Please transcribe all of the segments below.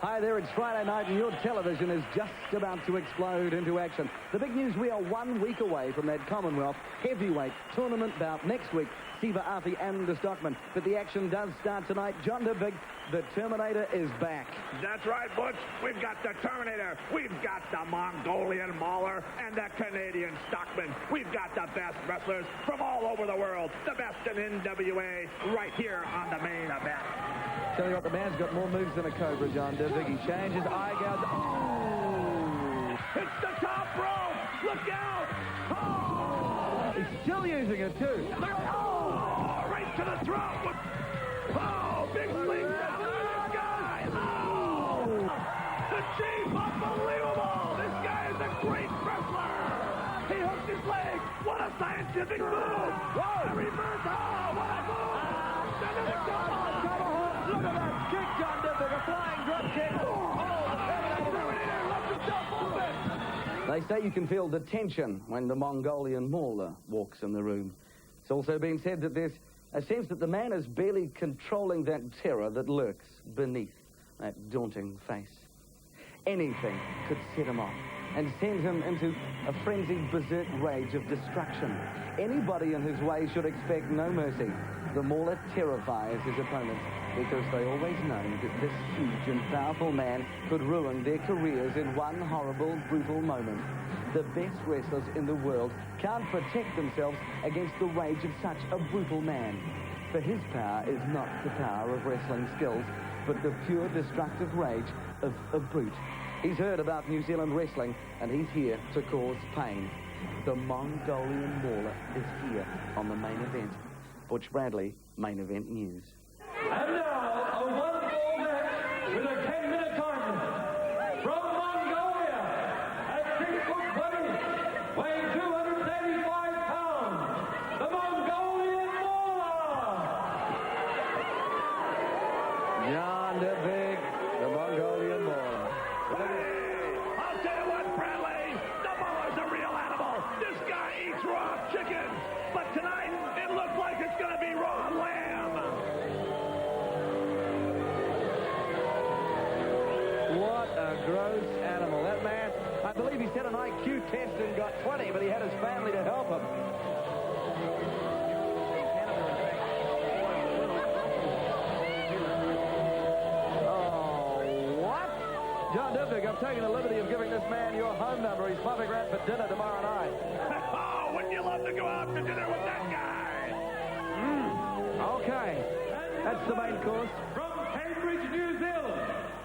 Hi there, it's Friday night and your television is just about to explode into action. The big news, we are 1 week away from that Commonwealth heavyweight tournament bout next week. Siva Afi and the Stockman. But the action does start tonight. John DeVig, the Terminator, is back. That's right, Butch. We've got the Terminator. We've got the Mongolian Mauler and the Canadian Stockman. We've got the best wrestlers from all over the world. The best in NWA right here on the main event. Tell you what, the man's got more moves than a Cobra, John DeVig. He changes eye gouge. Oh! It's the top rope. Look out. Oh! He's still using it, too. Look at right to the throat. Oh, big swing down to this guy. Oh! The Chief, unbelievable. This guy is a great wrestler. He hooked his leg. What a scientific move. Whoa, reverse. Oh, what a move. Look at that kick, John DeVig, a flying drop kick. The Terminator left himself open. They say you can feel the tension when the Mongolian Mauler walks in the room. It's also been said that there's a sense that the man is barely controlling that terror that lurks beneath that daunting face. Anything could set him off and send him into a frenzied berserk rage of destruction. Anybody in his way should expect no mercy. The Mauler terrifies his opponents because they always know that this huge and powerful man could ruin their careers in one horrible, brutal moment. The best wrestlers in the world can't protect themselves against the rage of such a brutal man. For his power is not the power of wrestling skills, but the pure destructive rage of a brute. He's heard about New Zealand wrestling, and he's here to cause pain. The Mongolian Mauler is here on the main event. Butch Bradley, Main Event News. And now, a one-fall match with a 10-minute time. From Mongolia, at 6'20", weighing 285 pounds, the Mongolian Mauler. John DeVig, the Mongolian Mauler. Hey, I'll tell you what, Bradley, the Mauler's a real animal. This guy eats raw chicken. But tonight, it looks like it's going to be raw lamb. What a gross animal. That man, I believe he said an IQ test and got 20, but he had his family to help him. Oh, what? John DeVig, I'm taking the liberty of giving this man your home number. He's popping around for dinner tomorrow night. Oh, wouldn't you love to go out to dinner with that guy? Okay, that's the main course. From Cambridge, New Zealand,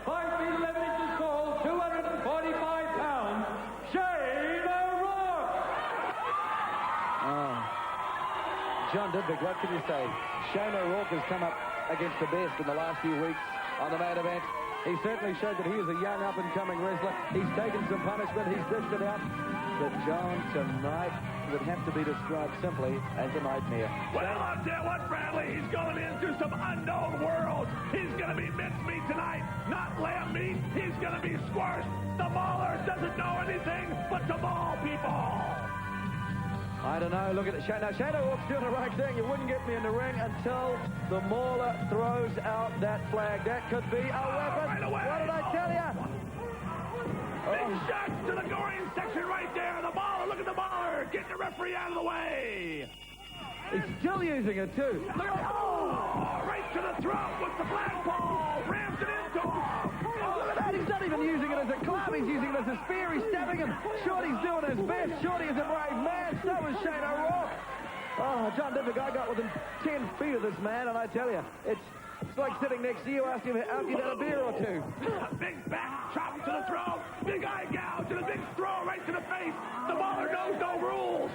5 feet 11 inches tall, 245 pounds, Shane O'Rourke. Oh. John DeVig, what can you say? Shane O'Rourke has come up against the best in the last few weeks on the main event. He certainly showed that he is a young up-and-coming wrestler. He's taken some punishment. He's dished it out. But John, tonight would have to be described simply as a nightmare. Well, I'll tell you what, Bradley, he's going into some unknown worlds. He's going to be mincemeat tonight, not lamb meat. He's going to be squashed. The Mauler doesn't know anything but to maul people. I don't know. Look at it. Now, Shane O'Rourke's doing the right thing. You wouldn't get me in the ring until the Mauler throws out that flag. That could be a weapon. Right away. What did I tell you? Big shot to the groin section right there. The Mauler, look at the Mauler. Get the referee out of the way. He's still using it, too. Look at right to the throat with the flagpole. Rams it into him. Look at that. He's not even using it as a club. He's using it as a spear. He's stabbing him. Shorty's doing his best. Shorty is a brave man. So is Shane O'Rourke. Oh, John DeVig, I got within 10 feet of this man, and I tell you, it's like sitting next to you asking him after you've had a beer or two. Big back chop to the throat. Big eye gouge and a big throw right to the face. The Mauler knows no rules.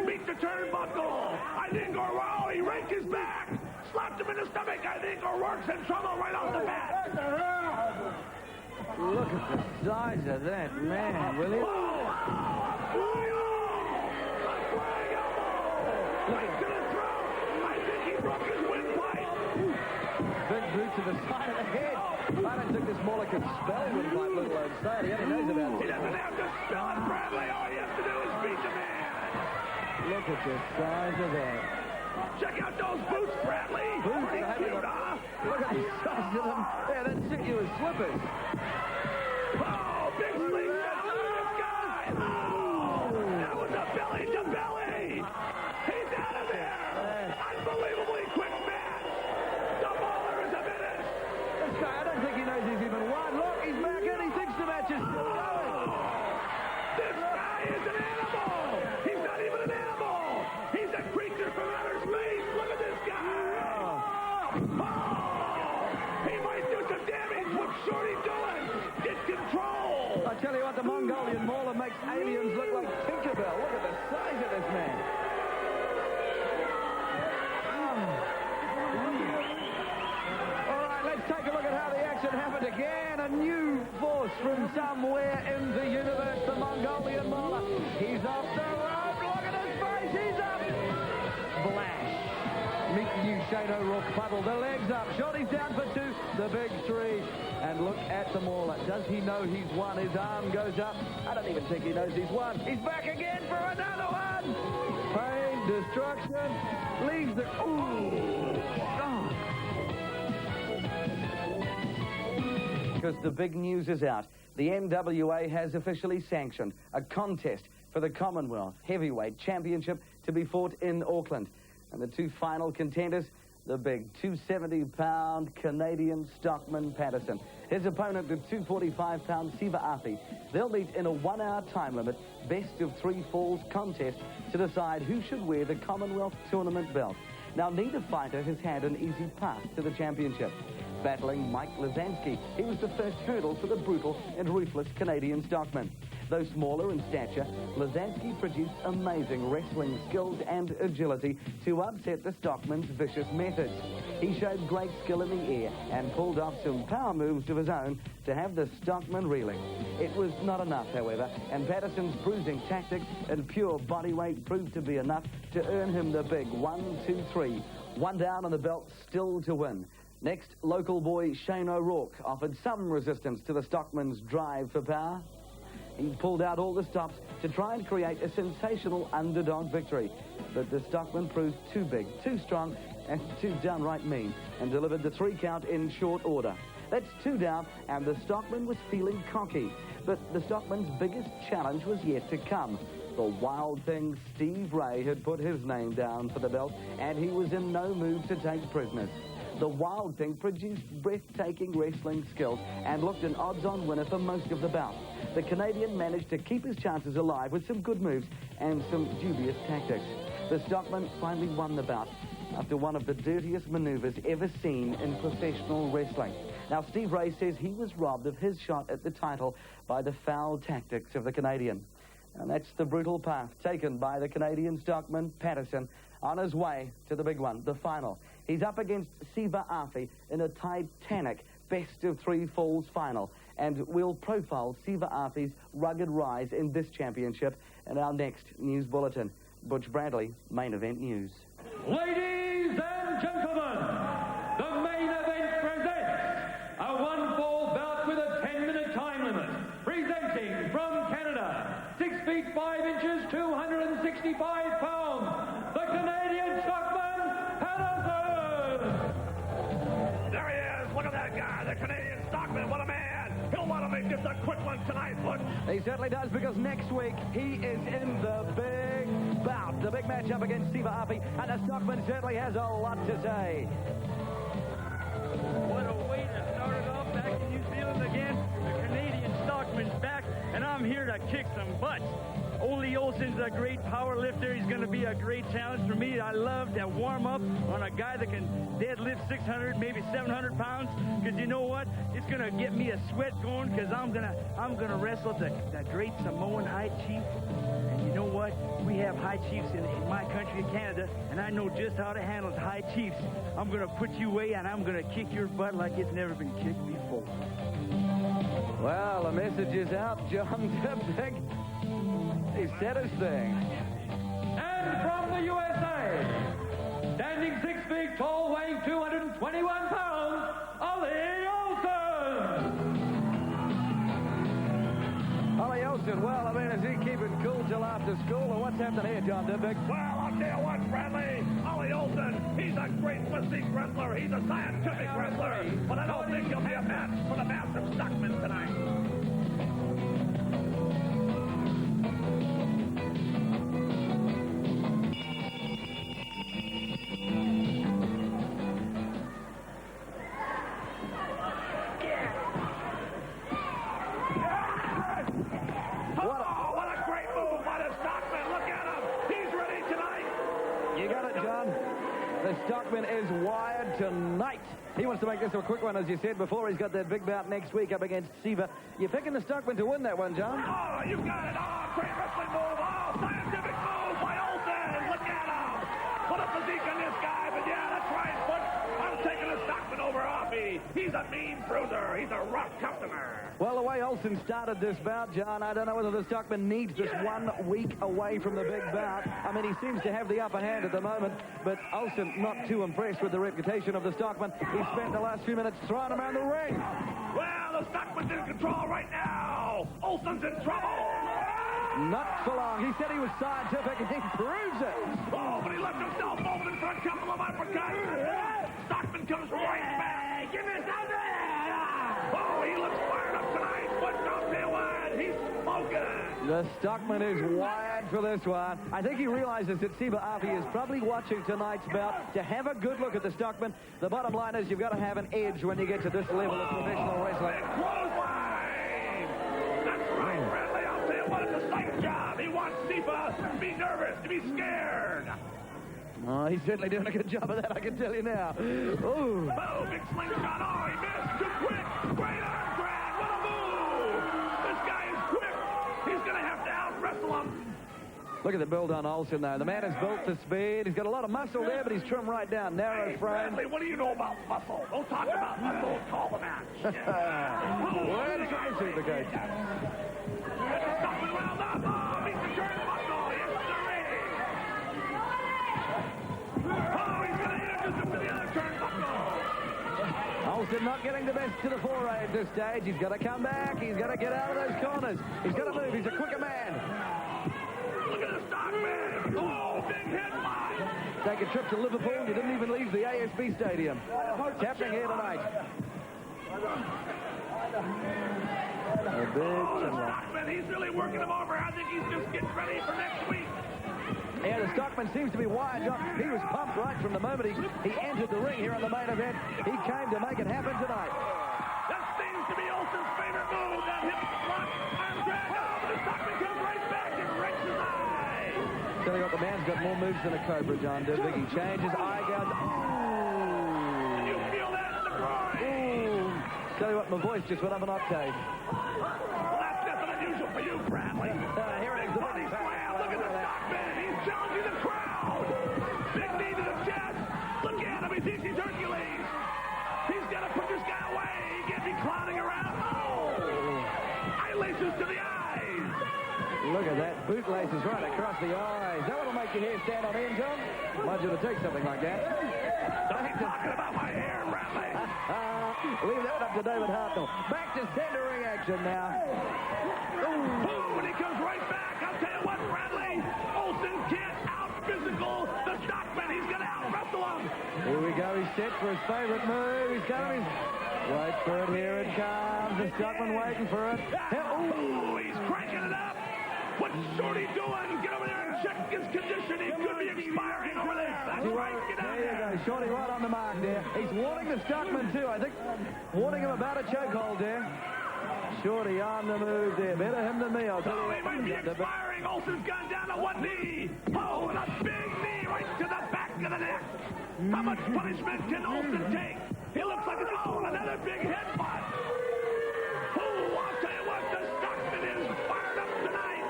Beat the turnbuckle. I think O'Rourke, he raked his back. Slapped him in the stomach. I think O'Rourke's in trouble right off the bat. Look at the size of that man, will you? Right to the throat. I think he broke his windpipe. Big boot to the side of the head. I don't think this Mauler can spell windpipe, let alone say it. He only knows about He it. doesn't have to spell it, Bradley. All you have to do is beat the man. Look at the size of that. Check out those boots, Bradley. Boots? Pretty cute, huh? Look at the size of them. Yeah, that'd suit you as slippers. Mongolian Mauler makes aliens look like Tinkerbell. Look at the size of this man. All right, let's take a look at how the action happened again. A new force from somewhere in the universe, the Mongolian Mauler. He's off the road. Look at his face. He's up. Flash. Meet the new Shane O'Rourke puddle. The legs up. Shorty's down for two. The big three. And look at the Mauler. Does he know he's won? His arm goes up. I don't even think he knows he's won. He's back again for another one. Pain, destruction, leaves the... Ooh! Oh. Because the big news is out. The NWA has officially sanctioned a contest for the Commonwealth Heavyweight Championship to be fought in Auckland. And the two final contenders, the big 270-pound Canadian Stockman Patterson. His opponent, the 245-pound Siva Afi. They'll meet in a 1-hour time limit, best-of-3 falls contest to decide who should wear the Commonwealth Tournament belt. Now, neither fighter has had an easy path to the championship. Battling Mike Lazansky, he was the first hurdle for the brutal and ruthless Canadian Stockman. Though smaller in stature, Lazansky produced amazing wrestling skills and agility to upset the Stockman's vicious methods. He showed great skill in the air and pulled off some power moves of his own to have the Stockman reeling. It was not enough, however, and Patterson's bruising tactics and pure body weight proved to be enough to earn him the big 1-2-3. One down on the belt, still to win. Next, local boy Shane O'Rourke offered some resistance to the Stockman's drive for power. He pulled out all the stops to try and create a sensational underdog victory. But the Stockman proved too big, too strong, and too downright mean, and delivered the 3 count in short order. That's 2 down, and the Stockman was feeling cocky. But the Stockman's biggest challenge was yet to come. The wild thing Steve Ray had put his name down for the belt, and he was in no mood to take prisoners. The Wild Thing produced breathtaking wrestling skills and looked an odds-on winner for most of the bout. The Canadian managed to keep his chances alive with some good moves and some dubious tactics. The Stockman finally won the bout after one of the dirtiest maneuvers ever seen in professional wrestling. Now, Steve Ray says he was robbed of his shot at the title by the foul tactics of the Canadian. And that's the brutal path taken by the Canadian Stockman Patterson on his way to the big one, the final. He's up against Siva Afi in a titanic best-of-3 falls final. And we'll profile Siva Afi's rugged rise in this championship in our next news bulletin. Butch Bradley, Main Event News. Ladies and gentlemen, the main event presents a 1-fall bout with a 10-minute time limit. Presenting from Canada, 6 feet 5 inches, 265 pounds, the Canadian Stockman Patterson. There he is. Look at that guy, the Canadian Stockman. What a man. He'll want to make this a quick one tonight, Butch. He certainly does, because next week he is in the big bout, the big match up against Siva Afi, and the Stockman certainly has a lot to say. What a way to start it off back in New Zealand again. The Canadian Stockman's back, and I'm here to kick some butt. Ole Olsen's a great power lifter. He's going to be a great challenge for me. I love to warm up on a guy that can deadlift 600, maybe 700 pounds, because you know what? It's going to get me a sweat going, because I'm gonna wrestle the great Samoan High Chief. And you know what? We have High Chiefs in my country, Canada, and I know just how to handle High Chiefs. I'm going to put you away, and I'm going to kick your butt like it's never been kicked before. Well, the message is out, John. Big. He said his thing. And from the USA, standing 6 feet tall, weighing 221 pounds, Ole Olsen. Ole Olsen, well, I mean, is he keeping cool till after school, or what's happening here, John Dimbick? Well, I'll tell you what, Bradley. Ole Olsen, he's a great physique wrestler. He's a scientific wrestler. But I don't think he'll be a match for the master Stockman tonight. The Stockman is wired tonight. He will wants to make this a quick one, as you said before. He's got that big bout next week up against Siva. You're picking the Stockman to win that one, John? Oh, you got it. Oh, great wrestling move. Oh, scientific move by Olsen. Look at him. What a physique on this guy. But yeah, that's right, Butch. I'm taking the Stockman over Offie. He's a mean bruiser. He's a rough customer. Well, the way Olsen started this bout, John, I don't know whether the Stockman needs this 1 week away from the big bout. I mean, he seems to have the upper hand at the moment, but Olsen not too impressed with the reputation of the Stockman. He spent the last few minutes throwing him around the ring. Well, the Stockman's in control right now. Olsen's in trouble. Not for long. He said he was scientific, and he proves it. Oh, but he left himself open for a couple of uppercuts. Stockman comes right back. Give me something. Oh, he looks fired up tonight. But I'll tell you what, he's smoking. The Stockman is wired for this one. I think he realizes that Siva Afi is probably watching tonight's bout to have a good look at the Stockman. The bottom line is you've got to have an edge when you get to this level of professional wrestling. Clothesline. That's right, Bradley. I'll tell you what, it's a sight job. He wants Siva to be nervous, to be scared. Oh, he's certainly doing a good job of that, I can tell you now. Ooh. Oh, big slingshot. Oh, he missed. Too quick. Great arm drag. What a move. This guy is quick. He's going to have to out-wrestle him. Look at the build on Olsen, though. The man is built to speed. He's got a lot of muscle there, but he's trimmed right down. Narrow Hey, frame. Bradley, what do you know about muscle? Don't talk about muscle. Call the match. Well, it's certainly suit the case. Stockman wound up. Oh, meets the turnbuckle. It's the ring. Oh, he's going to introduce him to the other turnbuckle. Olsen not getting the best to the foray at this stage. He's got to come back. He's got to get out of those corners. He's got to move. He's a quicker man. Look at the Stockman. Oh, big headbutt. Take a trip to Liverpool. You didn't even leave the ASB Stadium. It's happening here tonight. A big Stockman, he's really working him over. I think he's just getting ready for next week. Yeah, the Stockman seems to be wired up. He was pumped right from the moment he entered the ring here on the main event. He came to make it happen tonight. That seems to be Olsen's favorite move. That hip lock arm drag. Oh, but the Stockman comes right back and breaks his eye. Tell you what, the man's got more moves than a Cobra, John Dibbick. He changes eye gouge. Can you feel that in the groin? Ooh. Tell you what, my voice just went up an octave. Well, that's nothing unusual for you, Bradley. Here it is. Big body slam. Look at the Stockman. He's challenging the crowd. Big knee to the chest. Look at him. He thinks he's Hercules. He's got to put this guy away. He can't be clowning around. Oh! Eye laces to the eyes. Look at that. Boot laces right across the eyes. That will make your hair stand on end, John. Might you to take something like that. Don't be talking about my hair, Bradley. Leave that up to David Hartnell. Back to centering action now. Boom, and he comes right back. I'll tell you what, Bradley. Olsen can't out-physical the Stockman. He's going to out-wrestle him. Here we go. He's set for his favorite move. He's coming. Wait for it. Here it comes. The Stockman waiting for it. Ooh, he's cranking it up. What's Shorty doing? Get over there and check his condition. He could be expiring over there. That's right. Get out there. There you go. Shorty right on the mark there. He's warning the Stockman too, I think. Warning him about a chokehold there. Shorty on the move there. Better him than me, I'll tell you. He might be expiring. Olsen's gone down to one knee. Oh, and a big knee right to the back of the neck. How much punishment can Olsen take? He looks like another big headbutt. Oh, I'll tell you what, the Stockman is fired up tonight.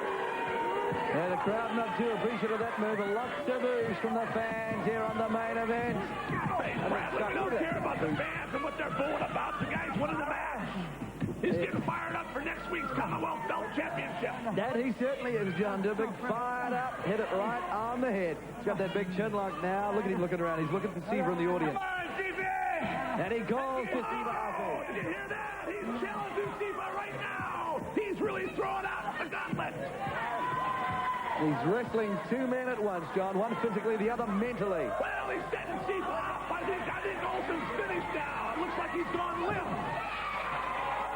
Yeah, the crowd not too appreciative of that move. Lots of moves from the fans here on the main event. Hey, Bradley, we don't care about the fans and what they're booing about. The guy's winning the match. He's getting fired up for next week's Commonwealth Belt Championship. That he certainly is, John Dibbick. Fired up, hit it right on the head. He's got that big chin lock now. Look at him looking around. He's looking for Siva in the audience. Come on, Siva! And he calls for Siva. Oh, did you hear that? He's challenging Siva right now. He's really throwing out the gauntlet. He's wrestling two men at once, John. One physically, the other mentally. Well, he's setting Siva up. I think Olsen's finished now. It looks like he's gone limp.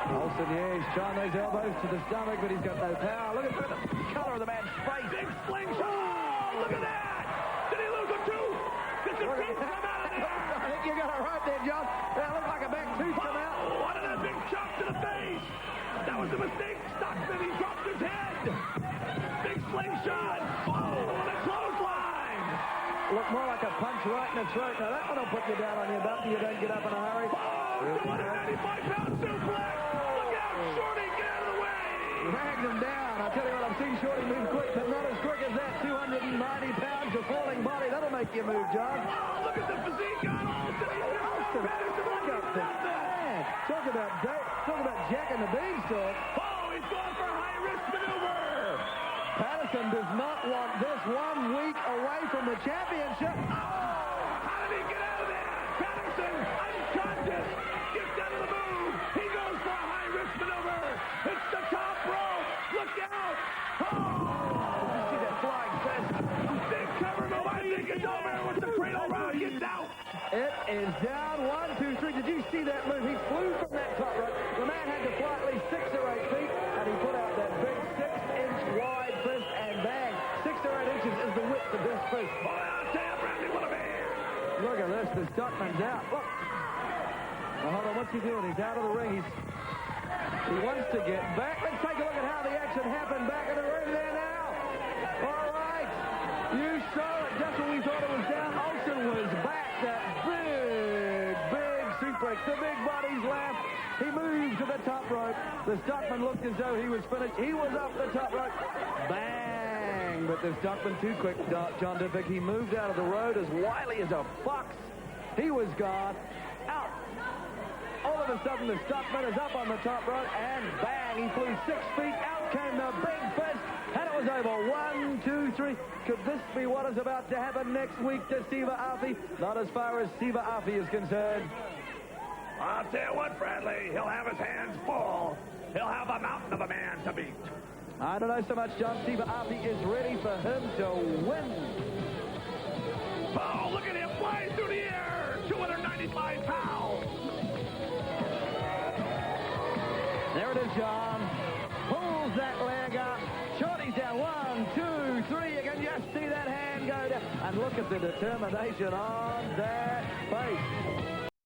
Olsen, yeah, he's trying those elbows to the stomach, but he's got no power. Look at the color of the man's face. Big slingshot. Oh, look at that. Did he lose a tooth? Did the tooth come out of there? I think you got it right there, John. That looked like a back tooth come out. Oh, what a big chop to the face. That was a mistake. Stockman, he dropped his head. Big slingshot. Oh, and a clothesline. Looked more like a punch right in the throat. Now, that one will put you down on your belt. You don't get up in a hurry. Oh, 295-pound suplex. Look out, Shorty, get out of the way. Dragged him down. I'll tell you what, I've seen Shorty move quick, but not as quick as that 290 pounds of falling body. That'll make you move, John. Oh, look at the physique on Alston. Man, talk about Jack and the Beanstalk. Oh, he's going for a high-risk maneuver. Patterson does not want this 1 week away from the championship. Oh, how did he get out of there? Patterson, unconscious, gets out of the move. He goes for a high-risk maneuver. It's the top rope. Look out. Oh, Did you see that flying fist? big cover move. I think it's over with the cradle round. Gets out. It is down. 1, 2, 3. Did you see that move? He flew from that top rope. The man had to fly at least 6 or 8 feet, and he put out that big 6-inch wide fist, and bang, 6 or 8 inches is the width of this fist. Boy, I'll tell you, Bradley, what a man. Look at this. The Stockman's out. Look. Now, hold on. What's he doing? He's out of the ring. He wants to get back. Let's take a look at how the action happened back in the ring there now. All right. You saw it. Just when we thought it was down, Olsen was back. That big suplex. The big bodies laughed. He moved to the top rope. The Stockman looked as though he was finished. He was up the top rope. Bang! But the Stockman too quick, John Divick. He moved out of the road as wily as a fox. He was gone. Out. All of a sudden, the Stockman is up on the top rope, and bang! He flew 6 feet. Out came the big fist, and it was over. 1, 2, 3. Could this be what is about to happen next week to Siva Afi? Not as far as Siva Afi is concerned. I'll tell you what, Bradley, he'll have his hands full. He'll have a mountain of a man to beat. I don't know so much, John. Siva Afi is ready for him to win. Oh, look at him fly through the air. 295 pounds. There it is, John. Pulls that leg up. Shorty's down. 1, 2, 3. You can just see that hand go down. And look at the determination on that face.